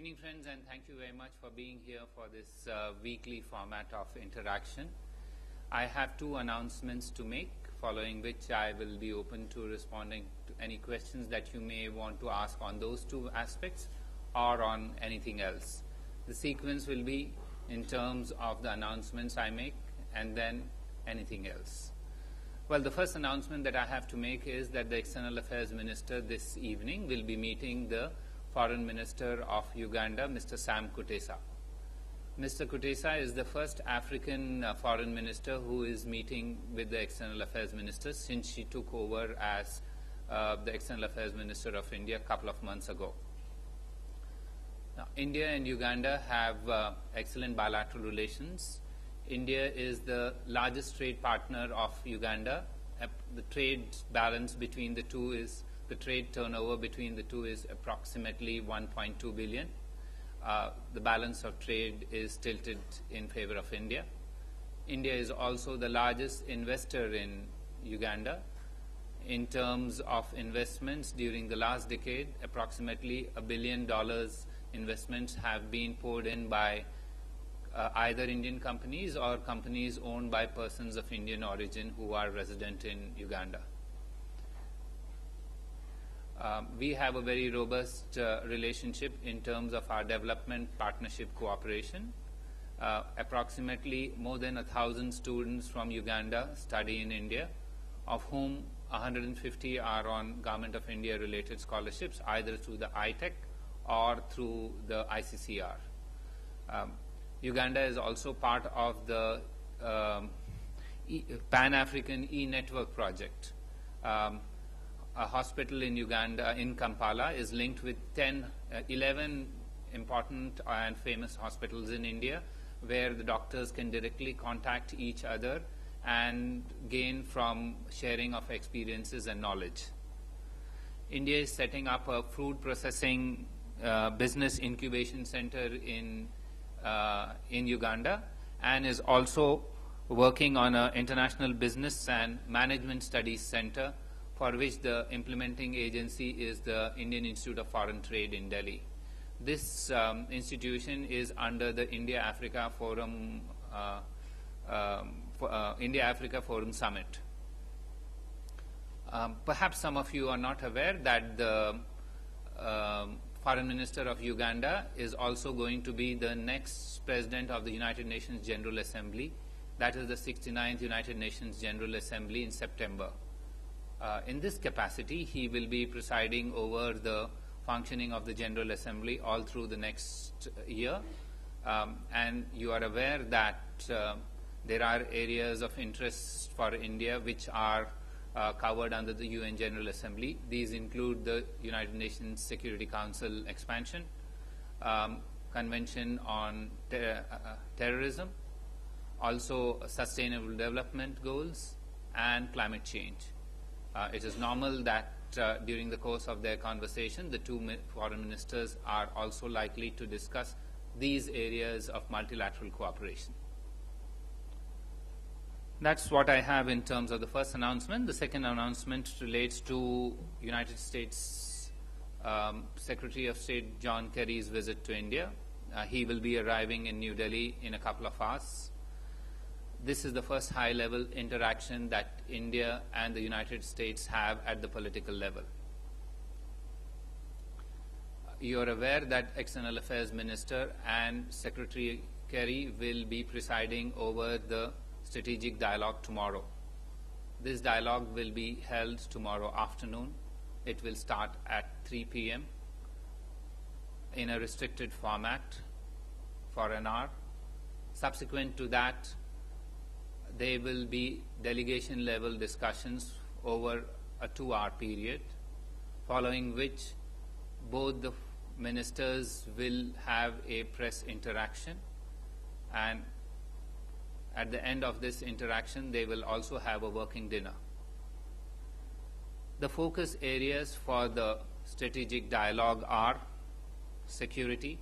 evening, friends, and thank you very much for being here for this weekly format of interaction. I have two announcements to make, following which I will be open to responding to any questions that you may want to ask on those two aspects or on anything else. The sequence will be in terms of the announcements I make and then anything else. Well, the first announcement that I have to make is that the External Affairs Minister this evening will be meeting the Foreign Minister of Uganda, Mr. Sam Kutesa. Mr. Kutesa is the first African foreign minister who is meeting with the External Affairs Minister since she took over as the External Affairs Minister of India a couple of months ago. Now, India and Uganda have excellent bilateral relations. India is the largest trade partner of Uganda. The trade balance between the two is, the trade turnover between the two is approximately 1.2 billion. The balance of trade is tilted in favor of India. India is also the largest investor in Uganda. In terms of investments during the last decade, approximately $1 billion investments have been poured in by either Indian companies or companies owned by persons of Indian origin who are resident in Uganda. We have a very robust relationship in terms of our development partnership cooperation. Approximately more than 1,000 students from Uganda study in India, of whom 150 are on Government of India related scholarships, either through the ITEC or through the ICCR. Uganda is also part of the Pan-African e-network project. A hospital in Uganda, in Kampala, is linked with 11 important and famous hospitals in India, where the doctors can directly contact each other and gain from sharing of experiences and knowledge. India is setting up a food processing business incubation center in Uganda, and is also working on an international business and management studies center, for which the implementing agency is the Indian Institute of Foreign Trade in Delhi. This institution is under the India-Africa Forum India-Africa Forum Summit. Perhaps some of you are not aware that the Foreign Minister of Uganda is also going to be the next President of the United Nations General Assembly. That is the 69th United Nations General Assembly in September. In this capacity, he will be presiding over the functioning of the General Assembly all through the next year. And you are aware that there are areas of interest for India which are covered under the UN General Assembly. These include the United Nations Security Council expansion, Convention on Terrorism, also Sustainable Development Goals, and climate change. It is normal that during the course of their conversation, the two foreign ministers are also likely to discuss these areas of multilateral cooperation. That's what I have in terms of the first announcement. The second announcement relates to United States Secretary of State John Kerry's visit to India. He will be arriving in New Delhi in a couple of hours. This is the first high-level interaction that India and the United States have at the political level. You are aware that External Affairs Minister and Secretary Kerry will be presiding over the strategic dialogue tomorrow. This dialogue will be held tomorrow afternoon. It will start at 3 p.m. in a restricted format for an hour. Subsequent to that, there will be delegation-level discussions over a 2-hour period, following which both the ministers will have a press interaction, and at the end of this interaction, they will also have a working dinner. The focus areas for the strategic dialogue are security,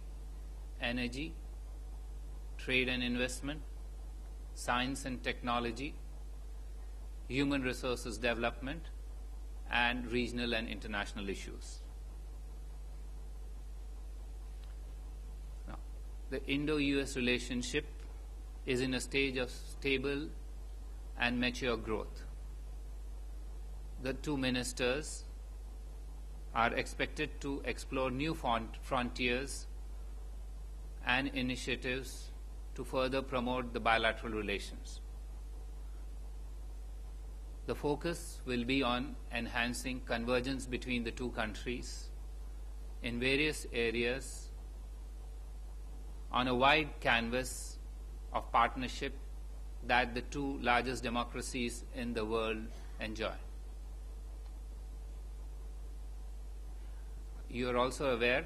energy, trade and investment, science and technology, human resources development, and regional and international issues. the Indo-US relationship is in a stage of stable and mature growth. The two ministers are expected to explore new frontiers and initiatives to further promote the bilateral relations. The focus will be on enhancing convergence between the two countries in various areas on a wide canvas of partnership that the two largest democracies in the world enjoy. You are also aware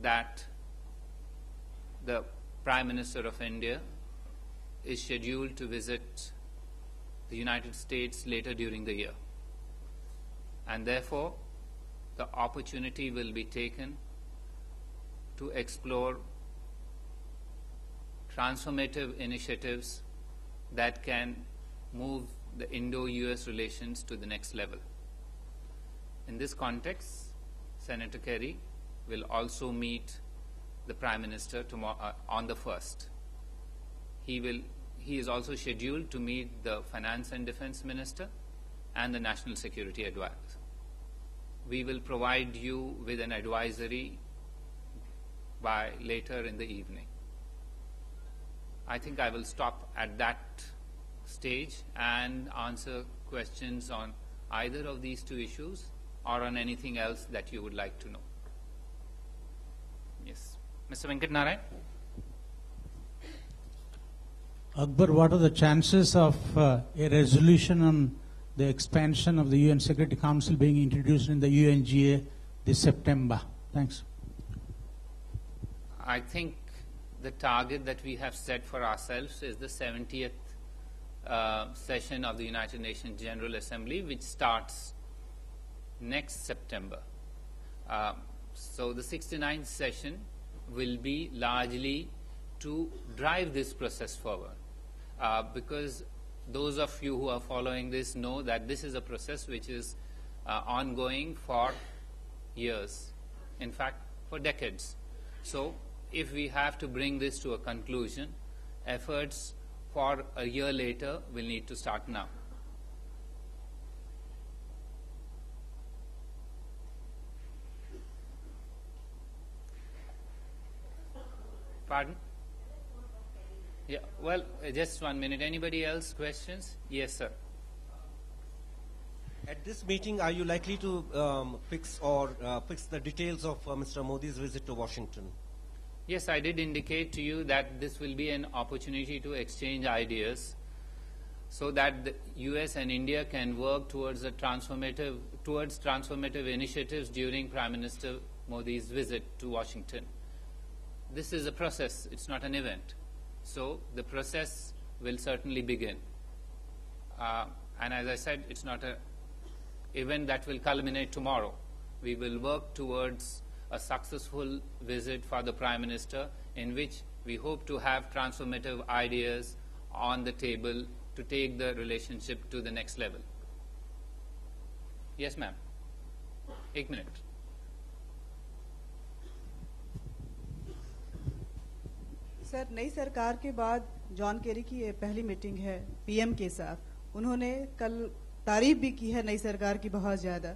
that the Prime Minister of India is scheduled to visit the United States later during the year, and therefore the opportunity will be taken to explore transformative initiatives that can move the Indo-US relations to the next level. In this context, Senator Kerry will also meet the Prime Minister tomorrow, on the 1st. He is also scheduled to meet the Finance and Defense Minister and the National Security Advisor. We will provide you with an advisory by later in the evening. I think I will stop at that stage and answer questions on either of these two issues or on anything else that you would like to know. Yes. Mr. Venkat Narayan? Akbar, what are the chances of a resolution on the expansion of the UN Security Council being introduced in the UNGA this September? Thanks. I think the target that we have set for ourselves is the 70th session of the United Nations General Assembly, which starts next September. So the 69th session will be largely to drive this process forward, because those of you who are following this know that this is a process which is ongoing for years, in fact for decades. So if we have to bring this to a conclusion, efforts for a year later will need to start now. Pardon? Yeah, well, just 1 minute. Anybody else? Questions? Yes, sir. At this meeting, are you likely to fix the details of Mr. Modi's visit to Washington? Yes, I did indicate to you that this will be an opportunity to exchange ideas so that the US and India can work towards transformative initiatives during Prime Minister Modi's visit to Washington. This is a process, it's not an event. So the process will certainly begin. And as I said, it's not an event that will culminate tomorrow. We will work towards a successful visit for the Prime Minister, in which we hope to have transformative ideas on the table to take the relationship to the next level. Yes, ma'am. 1 minute. Sir, नई सरकार के बाद John Kerry की ये पहली meeting है PM के साथ। उन्होंने कल तारीफ भी की है नई सरकार की बहुत ज्यादा।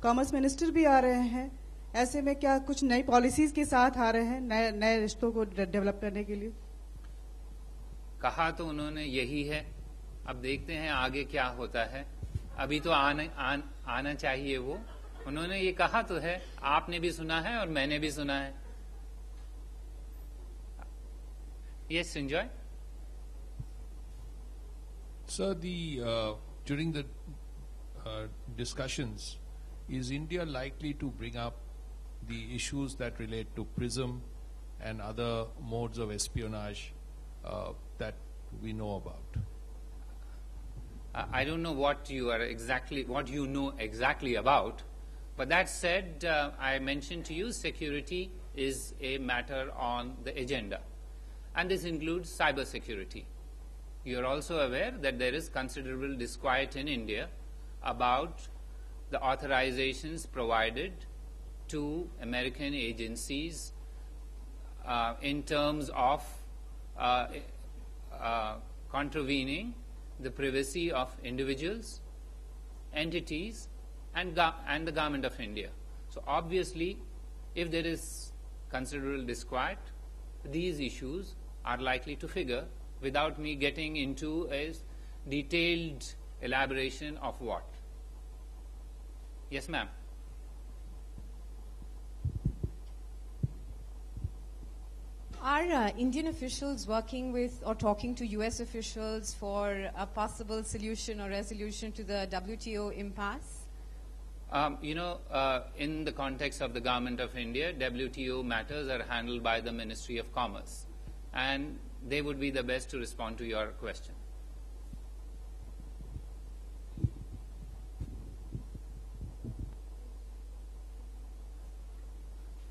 कॉमर्स मिनिस्टर भी आ रहे हैं, ऐसे में क्या कुछ नई पॉलिसीज के साथ आ रहे हैं नए रिश्तों को डेवलप करने के लिए? कहा तो उन्होंने यही है, अब देखते हैं आगे क्या होता है। अभी तो आना चाहिए वो। उन्होंने ये कहा तो है, आपने भी सुना है और मैंने भी सुना है। Yes, enjoy. Sir, during the discussions, is India likely to bring up the issues that relate to PRISM and other modes of espionage that we know about? I don't know what you know exactly about, but that said, I mentioned to you security is a matter on the agenda, and this includes cyber security. You are also aware that there is considerable disquiet in India about the authorizations provided to American agencies in terms of contravening the privacy of individuals, entities, and the Government of India. So obviously, if there is considerable disquiet, these issues are likely to figure without me getting into a detailed elaboration of what. Yes, ma'am. Are Indian officials working with or talking to US officials for a possible solution or resolution to the WTO impasse? In the context of the Government of India, WTO matters are handled by the Ministry of Commerce, and they would be the best to respond to your question.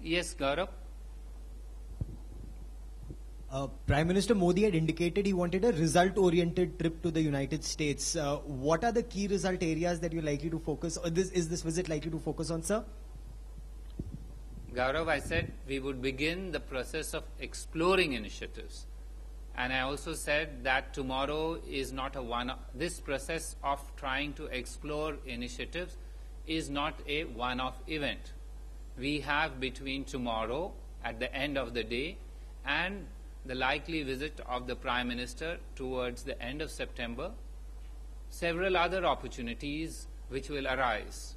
Yes, Gaurav? Prime Minister Modi had indicated he wanted a result-oriented trip to the United States. What are the key result areas that you're likely to focus on? Is this visit likely to focus on, sir? Gaurav, I said we would begin the process of exploring initiatives. And I also said that tomorrow is not a one-off. This process of trying to explore initiatives is not a one-off event. We have between tomorrow at the end of the day and the likely visit of the Prime Minister towards the end of September, several other opportunities which will arise.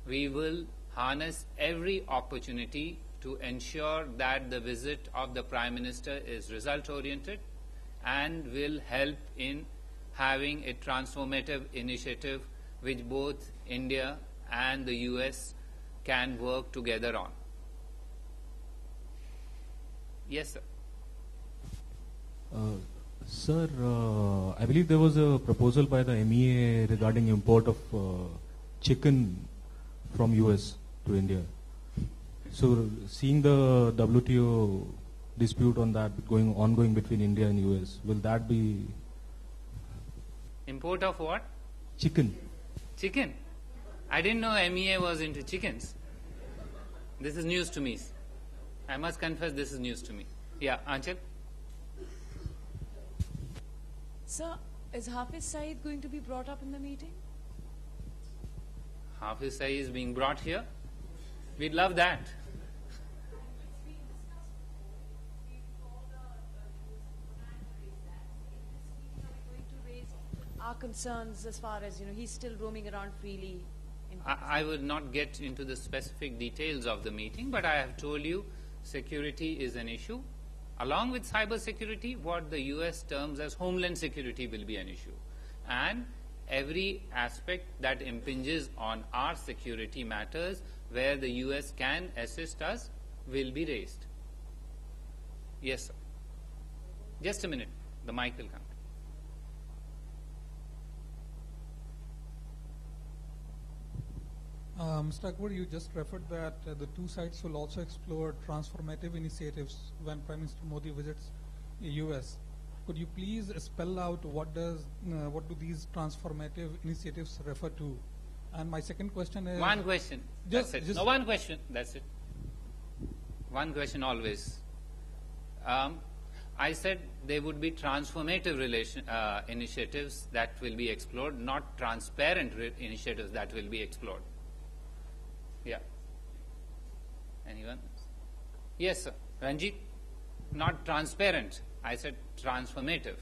We will harness every opportunity to ensure that the visit of the Prime Minister is result-oriented and will help in having a transformative initiative which both India and the US can work together on. Yes, sir. Sir, I believe there was a proposal by the MEA regarding import of chicken from US to India. So, seeing the WTO dispute on that ongoing between India and US, will that be import of what? Chicken. Chicken. I didn't know MEA was into chickens. This is news to me. I must confess, this is news to me. Yeah, Anchal? Sir, is Hafiz Saeed going to be brought up in the meeting? Hafiz Saeed is being brought here. We'd love that. Our concerns as far as, he's still roaming around freely. I would not get into the specific details of the meeting, but I have told you security is an issue. Along with cyber security, what the US terms as homeland security will be an issue. And every aspect that impinges on our security matters where the US can assist us will be raised. Yes, sir. Just a minute. The mic will come. Mr. Akbar, you just referred that the two sides will also explore transformative initiatives when Prime Minister Modi visits the US. Could you please spell out what do these transformative initiatives refer to? And my second question is... One question. That's it. No, one question. That's it. One question always. I said there would be transformative initiatives that will be explored, not transparent initiatives that will be explored. Yeah. Anyone? Yes, sir. Ranjit? Not transparent. I said transformative.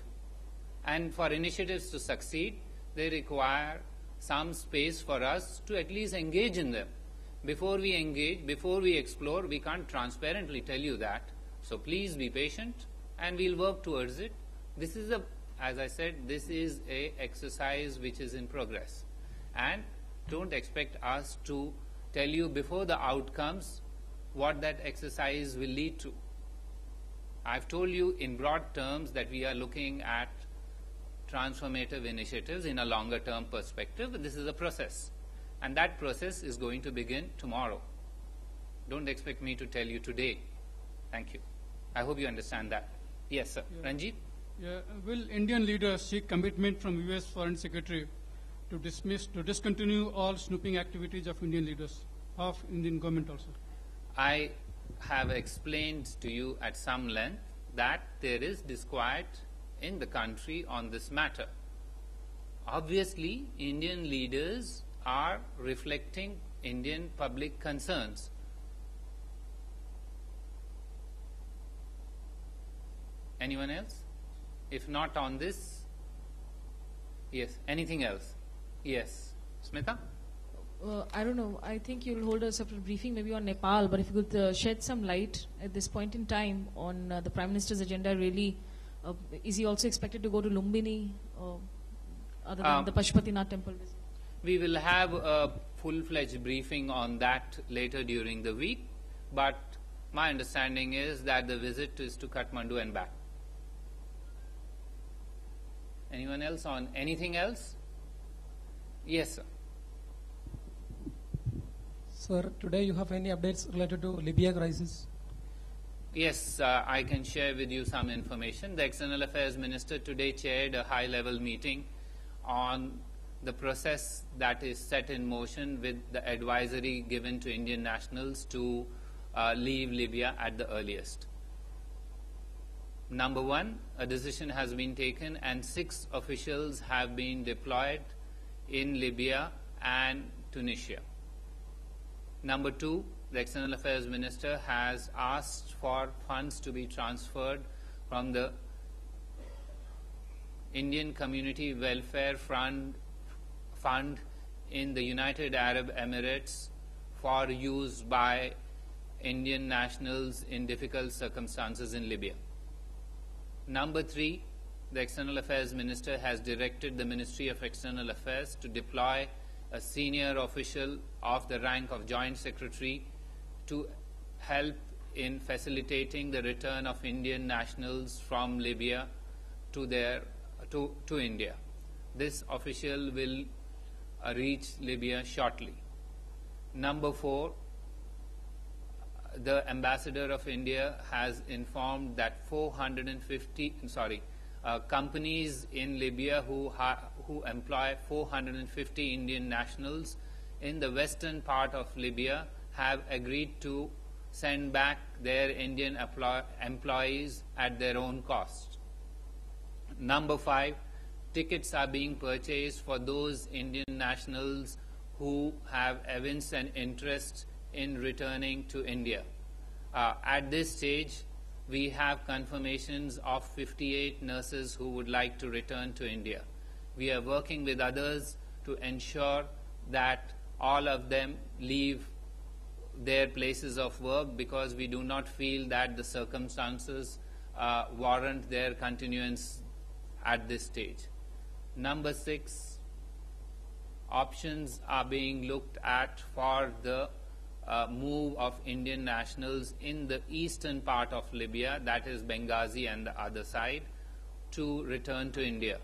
And for initiatives to succeed, they require some space for us to at least engage in them. Before we engage, before we explore, we can't transparently tell you that. So please be patient and we'll work towards it. This is as I said, this is a exercise which is in progress. And don't expect us to tell you before the outcomes what that exercise will lead to. I've told you in broad terms that we are looking at transformative initiatives in a longer term perspective. This is a process. And that process is going to begin tomorrow. Don't expect me to tell you today. Thank you. I hope you understand that. Yes, sir. Yeah. Ranjit? Yeah. Will Indian leaders seek commitment from U.S. Foreign Secretary to discontinue all snooping activities of Indian leaders, of Indian government also? I have explained to you at some length that there is disquiet in the country on this matter. Obviously, Indian leaders are reflecting Indian public concerns. Anyone else? If not on this, yes. Anything else? Yes. Smita? I don't know. I think you'll hold a separate briefing maybe on Nepal, but if you could shed some light at this point in time on the Prime Minister's agenda, really, is he also expected to go to Lumbini, other than the Pashupatinath temple visit? We will have a full-fledged briefing on that later during the week, but my understanding is that the visit is to Kathmandu and back. Anyone else on anything else? Yes, sir. Sir, today you have any updates related to Libya crisis? Yes, I can share with you some information. The External Affairs Minister today chaired a high-level meeting on the process that is set in motion with the advisory given to Indian nationals to leave Libya at the earliest. Number one, a decision has been taken and 6 officials have been deployed in Libya and Tunisia. Number two, the External Affairs Minister has asked for funds to be transferred from the Indian Community Welfare Fund in the United Arab Emirates for use by Indian nationals in difficult circumstances in Libya. Number three, the External Affairs Minister has directed the Ministry of External Affairs to deploy a senior official of the rank of Joint Secretary to help in facilitating the return of Indian nationals from Libya to India. This official will reach Libya shortly. Number four, the Ambassador of India has informed that 450 companies in Libya who employ 450 Indian nationals in the western part of Libya have agreed to send back their Indian employees at their own cost. Number five, tickets are being purchased for those Indian nationals who have evinced an interest in returning to India. At this stage, we have confirmations of 58 nurses who would like to return to India. We are working with others to ensure that all of them leave their places of work because we do not feel that the circumstances warrant their continuance at this stage. Number six, options are being looked at for the move of Indian nationals in the eastern part of Libya, that is Benghazi and the other side, to return to India.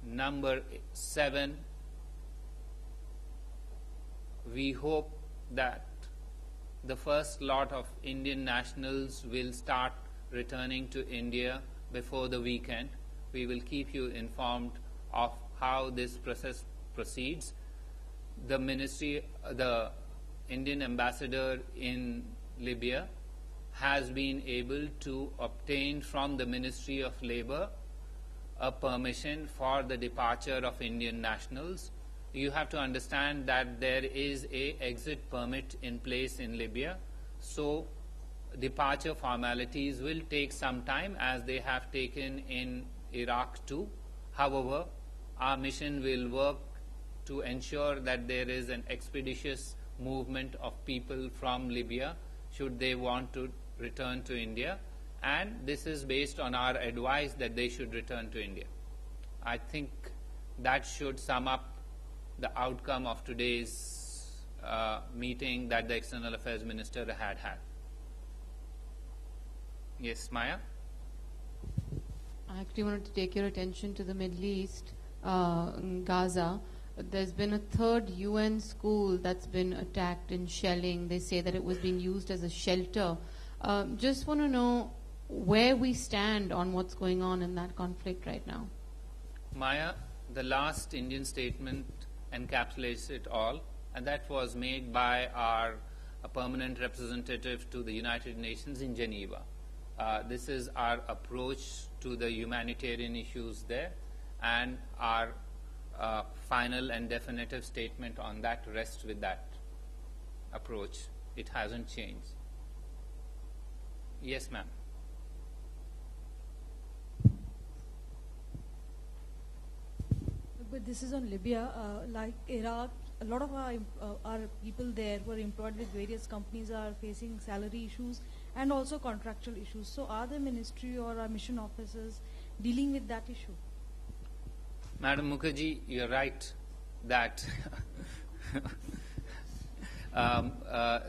Number seven, we hope that the first lot of Indian nationals will start returning to India before the weekend. We will keep you informed of how this process proceeds. The Indian ambassador in Libya has been able to obtain from the Ministry of Labour a permission for the departure of Indian nationals. You have to understand that there is an exit permit in place in Libya, so departure formalities will take some time as they have taken in Iraq too. However, our mission will work to ensure that there is an expeditious movement of people from Libya should they want to return to India, and this is based on our advice that they should return to India. I think that should sum up the outcome of today's meeting that the External Affairs Minister had. Yes, Maya? I actually wanted to take your attention to the Middle East, Gaza. There's been a third UN school that's been attacked in shelling. They say that it was being used as a shelter. Just want to know where we stand on what's going on in that conflict right now. Maya, the last Indian statement encapsulates it all, and that was made by our a permanent representative to the United Nations in Geneva. This is our approach to the humanitarian issues there, and our final and definitive statement on that rests with that approach. It hasn't changed. Yes, ma'am. But this is on Libya. Like Iraq, a lot of our people there who are employed with various companies are facing salary issues and also contractual issues. So are the ministry or our mission officers dealing with that issue? Madam Mukherjee, you're right that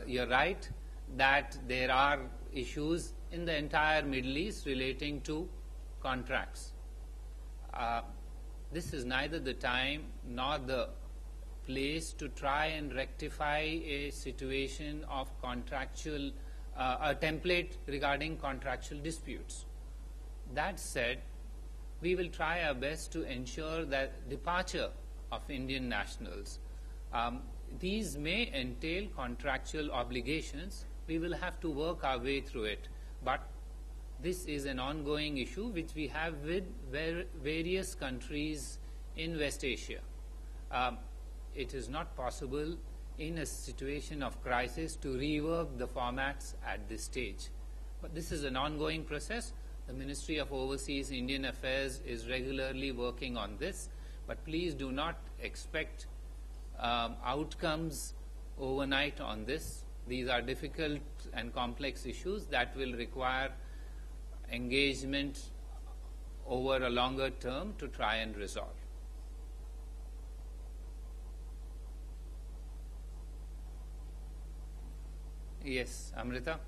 you're right that there are issues in the entire Middle East relating to contracts. This is neither the time nor the place to try and rectify a situation of contractual, a template regarding contractual disputes. That said, we will try our best to ensure that departure of Indian nationals, these may entail contractual obligations. We will have to work our way through it. But this is an ongoing issue which we have with various countries in West Asia. It is not possible in a situation of crisis to rework the formats at this stage. But this is an ongoing process. The Ministry of Overseas Indian Affairs is regularly working on this. But please do not expect outcomes overnight on this. These are difficult and complex issues that will require engagement over a longer term to try and resolve. Yes, Amrita?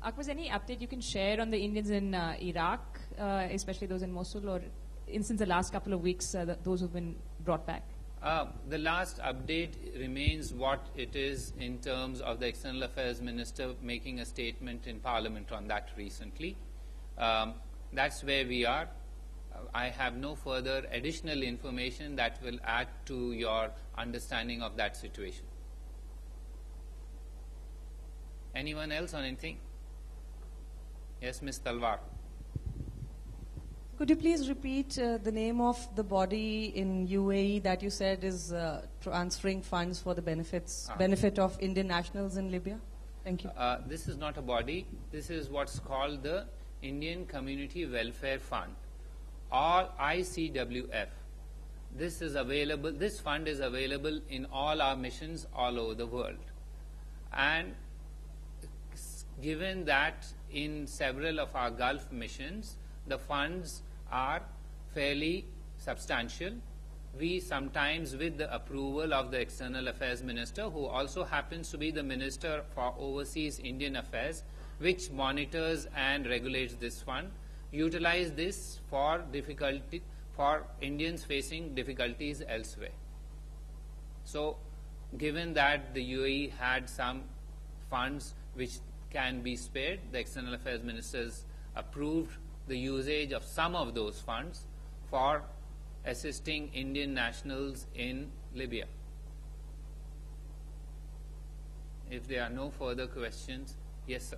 Akbar, any update you can share on the Indians in Iraq, especially those in Mosul, or since the last couple of weeks, those who've been brought back? The last update remains what it is in terms of the External Affairs Minister making a statement in Parliament on that recently. That's where we are. I have no further additional information that will add to your understanding of that situation. Anyone else on anything? Yes, Ms. Talwar. Could you please repeat the name of the body in UAE that you said is transferring funds for the benefit of Indian nationals in Libya? Thank you. This is not a body. This is what's called the Indian Community Welfare Fund, or ICWF. This is available. This fund is available in all our missions all over the world. And given that in several of our Gulf missions, the funds are fairly substantial, we sometimes, with the approval of the External Affairs Minister, who also happens to be the Minister for Overseas Indian Affairs, which monitors and regulates this fund, utilize this for Indians facing difficulties elsewhere. So, given that the UAE had some funds which can be spared, the External Affairs Ministers approved the usage of some of those funds for assisting Indian nationals in Libya. If there are no further questions, yes, sir.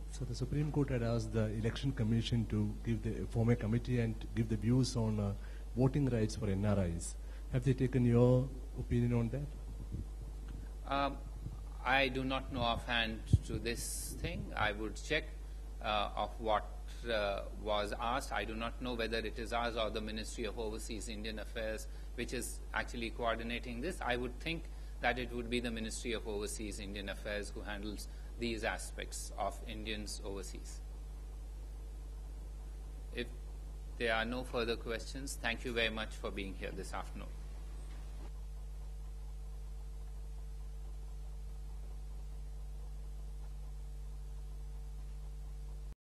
So the Supreme Court had asked the Election Commission to form a committee and give the views on voting rights for NRIs. Have they taken your opinion on that? I do not know offhand to this thing. I would check of what was asked. I do not know whether it is us or the Ministry of Overseas Indian Affairs which is actually coordinating this. I would think that it would be the Ministry of Overseas Indian Affairs who handles these aspects of Indians overseas. If there are no further questions, thank you very much for being here this afternoon.